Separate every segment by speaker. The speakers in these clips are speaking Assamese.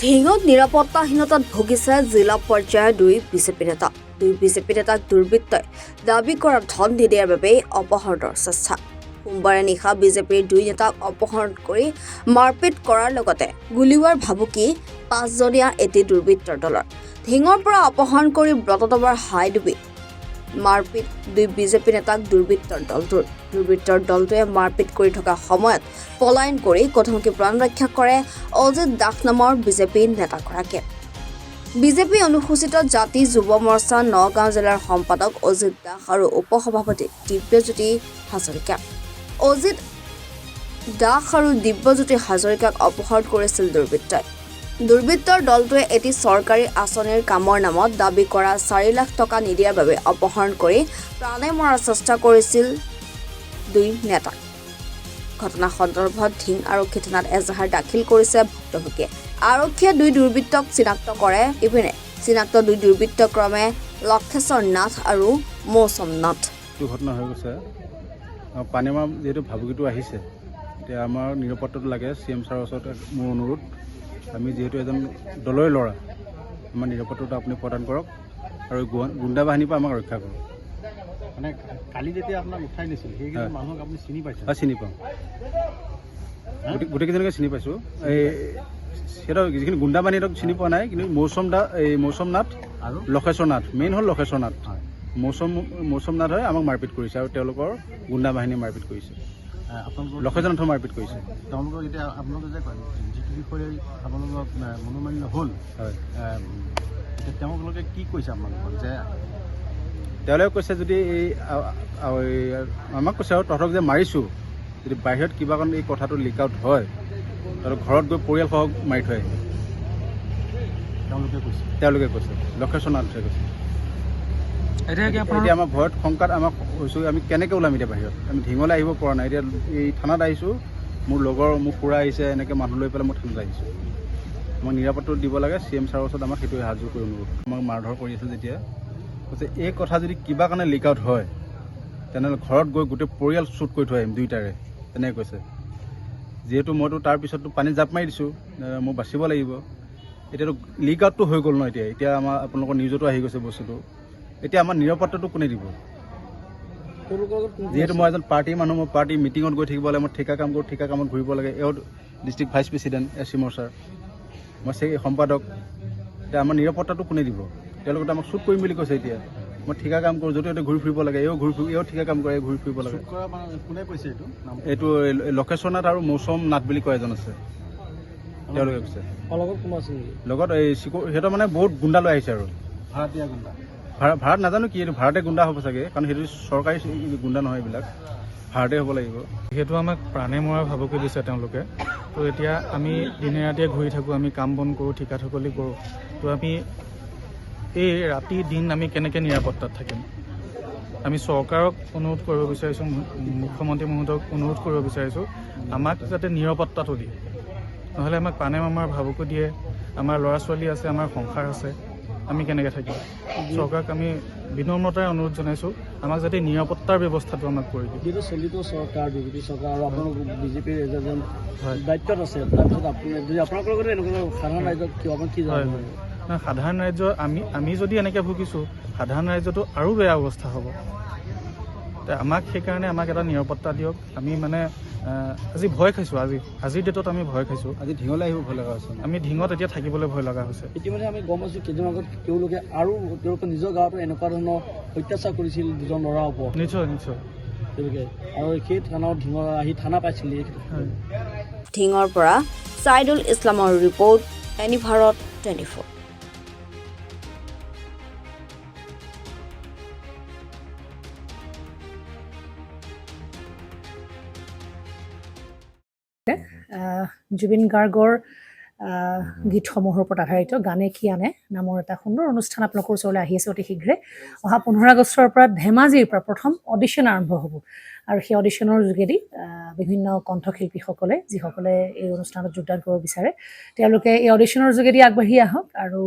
Speaker 1: ঢিঙত নিৰাপত্তাহীনতাত ভুগিছে জিলা পৰ্যায়ৰ দুই বিজেপি নেতা। দুই বিজেপি নেতাক দুৰ্বৃত্তই দাবী কৰা ধন নিদিয়াৰ বাবে অপহৰণৰ চেষ্টা। সোমবাৰে নিশা বিজেপিৰ দুই নেতাক অপহৰণ কৰি মাৰপিট কৰাৰ লগতে গুলীওৱাৰ ভাবুকি 5জনীয়া এটি দুৰ্বৃত্তৰ দলৰ। ঢিঙৰ পৰা অপহৰণ কৰি ব্ৰততমৰ হাইডুবি মাৰপিট দুই বিজেপি নেতাক দুৰ্বৃত্তৰ দলটোৱে মাৰপিট কৰি থকা সময়ত পলায়ন কৰি কথমকি প্ৰাণ ৰক্ষা কৰে অজিত দাস নামৰ বিজেপি নেতাগৰাকীয়ে। বিজেপি অনুসূচিত জাতি যুৱ মৰ্চা নগাঁও জিলাৰ সম্পাদক অজিত দাস আৰু উপসভাপতি দিব্যজ্যোতি হাজৰিকা। অজিত দাস আৰু দিব্যজ্যোতি হাজৰিকাক অপহৰণ কৰিছিল দুৰ্বৃত্তই। দুৰ্বৃত্তৰ দলটোৱে এটি চৰকাৰী আঁচনিৰ কামৰ নামত দাবী কৰা 4 লাখ টকা নিদিয়াৰ বাবে অপহৰণ কৰি প্ৰাণে মৰাৰ চেষ্টা কৰিছিল দুই নেতাক। ঘটনা সন্দৰ্ভত ঢিং আৰক্ষী থানাত এজাহাৰ দাখিল কৰিছে ভুক্তভোগীয়ে। আৰক্ষীয়ে দুই দুৰ্বৃত্তক চিনাক্ত কৰে। ইপিনে চিনাক্ত দুই দুৰ্বৃত্ত ক্ৰমে লক্ষেশ্বৰ নাথ আৰু মৌচম নাথ।
Speaker 2: ঘটনা হৈ গৈছে পানীমাৰ যিহেতু ভাবুকিটো আহিছে, এতিয়া আমাৰ নিৰাপত্তাটো লাগে। CM ছাৰৰ ওচৰত মোৰ অনুৰোধ, আমি যিহেতু এজন দলৰে ল'ৰা, আমাৰ নিৰাপত্তাটো আপুনি প্ৰদান কৰক আৰু গুণ্ডা বাহিনীৰ পৰা আমাক ৰক্ষা কৰক।
Speaker 3: মানে কালি যেতিয়া আপোনাক উঠাই নিছিল সেইকেইজন মানুহক আপুনি চিনি পাইছে?
Speaker 2: চিনি পাওঁ, গোটেইকেইজনকে চিনি পাইছোঁ। এই সিহঁতৰ যিখিনি গুণ্ডা বাহিনী সিহঁতক চিনি পোৱা নাই, কিন্তু মৌচম নাথ আৰু লক্ষেশ্বৰ নাথ, মেইন হ'ল লক্ষেশ্বৰ নাথ। মৌচম নাথ হয় আমাক মাৰপিট কৰিছে আৰু তেওঁলোকৰ গুণ্ডা বাহিনীয়ে মাৰপিট কৰিছে। লক্ষেশ্বৰ নাথৰ মাৰপিট কৰিছে।
Speaker 3: তেওঁলোকক এতিয়া আপোনালোকে যে যিটো বিষয়ে আপোনালোকক মনোমান্য হ'ল,
Speaker 2: হয়,
Speaker 3: এতিয়া তেওঁলোকে কি কৈছে আপোনালোকক? যে
Speaker 2: তেওঁলোকে কৈছে যদি আমাক কৈছে আৰু তহঁতক যে মাৰিছোঁ, যদি বাহিৰত কিবা কাৰণ এই কথাটো লিক আউট হয় আৰু ঘৰত গৈ পৰিয়ালসহ মাৰি থৈ আহিম। তেওঁলোকে কৈছে লক্ষেশ্বৰ নাথে কৈছে। এতিয়া আমাৰ ভয়ত শংকাত আমাক হৈছোঁ, আমি কেনেকৈ ওলাম এতিয়া বাহিৰত? আমি ঢিঙলৈ আহিব পৰা নাই। এতিয়া এই থানাত আহিছোঁ, মোৰ খুৰা আহিছে, এনেকৈ মানুহ লৈ পেলাই মই থানাত আহিছোঁ। আমাক নিৰাপত্তা দিব লাগে। CM ছাৰৰ ওচৰত আমাক সেইটোৱে সাজু কৰি অনুৰোধ। আমাক মাৰধৰ কৰি আছিল যেতিয়া কৈছে এই কথা যদি কিবা কাৰণে লিক আউট হয় তেনেহ'লে ঘৰত গৈ গোটেই পৰিয়াল শ্বুট কৰি থৈ আহিম দুইটাৰে, তেনেকৈ কৈছে। যিহেতু মইতো তাৰপিছততো পানীত জাপ মাৰি দিছোঁ, মই বাচিব লাগিব। এতিয়াতো লিক আউটটো হৈ গ'ল ন। এতিয়া আমাৰ আপোনালোকৰ নিউজতো আহি গৈছে বস্তুটো। এতিয়া আমাৰ নিৰাপত্তাটো কোনে দিব? যিহেতু মই এজন পাৰ্টীৰ মানুহ, মই পাৰ্টী মিটিঙত গৈ থাকিব লাগে, মই ঠিকা কাম কৰোঁ, ঠিকা কামত ঘূৰিব লাগে। এওঁ ডিষ্ট্ৰিক্ট ভাইচ প্ৰেচিডেণ্ট SC মৰ্চাৰ, মই সম্পাদক। এতিয়া আমাৰ নিৰাপত্তাটো কোনে দিব? তেওঁলোকে আমাক শ্বুট কৰিম বুলি কৈছে। এতিয়া মই ঠিকা কাম কৰোঁ, য'তে ত'তে ঘূৰি ফুৰিব লাগে। এওঁ ঠিকা কাম কৰে, ঘূৰি ফুৰিব লাগে।
Speaker 3: কোনে কৈছে
Speaker 2: এইটো লক্ষেশ্বৰ নাথ আৰু মৌচম নাথ বুলি কয় এজন আছে, তেওঁলোকে কৈছে। লগত এই সিহঁতৰ মানে বহুত গুণ্ডা লৈ আহিছে আৰু
Speaker 3: ভাড়াতীয়া গুণ্ডা।
Speaker 2: ভাড়াত নাজানো কি, এইটো ভাড়াতে গুণ্ডা হ'ব চাগে, কাৰণ সেইটো চৰকাৰী গুণ্ডা নহয়, এইবিলাক ভাড়াতে হ'ব লাগিব।
Speaker 4: যিহেতু আমাক প্ৰাণে মৰাৰ ভাবুকি দিছে তেওঁলোকে, তো এতিয়া আমি দিনে ৰাতিয়ে ঘূৰি থাকোঁ, আমি কাম বন কৰোঁ, ঠিকা ঠকলি কৰোঁ। তো আমি এই ৰাতি দিন আমি কেনেকৈ নিৰাপত্তাত থাকিম? আমি চৰকাৰক অনুৰোধ কৰিব বিচাৰিছোঁ, মুখ্যমন্ত্ৰী মহোদয়ক অনুৰোধ কৰিব বিচাৰিছোঁ, আমাক যাতে নিৰাপত্তাটো দিয়ে। নহ'লে আমাক প্ৰাণে মাৰাৰ ভাবুকি দিয়ে। আমাৰ ল'ৰা ছোৱালী আছে, আমাৰ সংসাৰ আছে, আমি কেনেকৈ থাকিম? চৰকাৰক আমি বিনম্ৰতাৰে অনুৰোধ জনাইছোঁ, আমাক যাতে নিৰাপত্তাৰ ব্যৱস্থাটো আমাক কৰি দিয়ে।
Speaker 3: যিটো চলিত চৰকাৰ, বিজেপি চৰকাৰ আৰু আপোনালোক বিজেপিৰ এজন দায়িত্বত আছে, তাৰপিছত যদি আপোনালোকৰ লগতে এনেকুৱা সাধাৰণ ৰাইজক কিয় আপুনি কি জানে?
Speaker 4: সাধাৰণ ৰাইজ আমি যদি এনেকৈ ভুগিছোঁ, সাধাৰণ ৰাইজতো আৰু বেয়া অৱস্থা হ'ব। আমাক সেইকাৰণে আমাক এটা নিৰাপত্তা দিয়ক। আমি মানে আজি ভয় খাইছোঁ, আজিৰ ডেটত আমি ভয় খাইছোঁ।
Speaker 2: আজি ঢিঙলৈ আহিব ভয় লগা হৈছে।
Speaker 4: আমি ঢিঙত এতিয়া থাকিবলৈ ভয় লগা হৈছে।
Speaker 3: ইতিমধ্যে আমি গম পাইছোঁ কেইদিন আগত তেওঁলোকে নিজৰ গাঁৱতো এনেকুৱা ধৰণৰ অত্যাচাৰ কৰিছিল দুজন ল'ৰাৰ ওপৰত।
Speaker 4: নিশ্চয়
Speaker 3: তেওঁলোকে আৰু সেই থানাত ঢিঙৰ আহি থানা পাইছিল।
Speaker 1: ঢিঙৰ পৰা ছাইদুল ইছলামৰ ৰিপৰ্ট, এনি ভাৰত 24।
Speaker 5: জুবিন গাৰ্গৰ গীতসমূহৰ ওপৰত আধাৰিত গানে কি আনে নামৰ এটা সুন্দৰ অনুষ্ঠান আপোনালোকৰ ওচৰলৈ আহি আছে অতি শীঘ্ৰে। অহা 15 আগষ্টৰ পৰা ধেমাজিৰ পৰা প্ৰথম অডিশ্যন আৰম্ভ হ'ব আৰু সেই অডিশ্যনৰ যোগেদি বিভিন্ন কণ্ঠশিল্পীসকলে যিসকলে এই অনুষ্ঠানত যোগদান কৰিব বিচাৰে তেওঁলোকে এই অডিশ্যনৰ যোগেদি আগবাঢ়ি আহক আৰু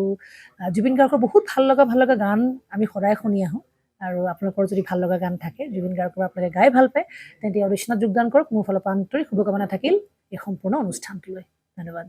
Speaker 5: জুবিন গাৰ্গৰ বহুত ভাল লগা গান আমি সদায় শুনি আহোঁ। আৰু আপোনালোকৰ যদি ভাল লগা গান থাকে, জুবিন গাৰ্গৰ আপোনালোকে গাই ভাল পায়, তেন্তে অডিশ্যনত যোগদান কৰক। মোৰ ফালৰ পৰা আন্তৰিক শুভকামনা থাকিল এই সম্পূৰ্ণ অনুষ্ঠানটোলৈ। ধন্যবাদ।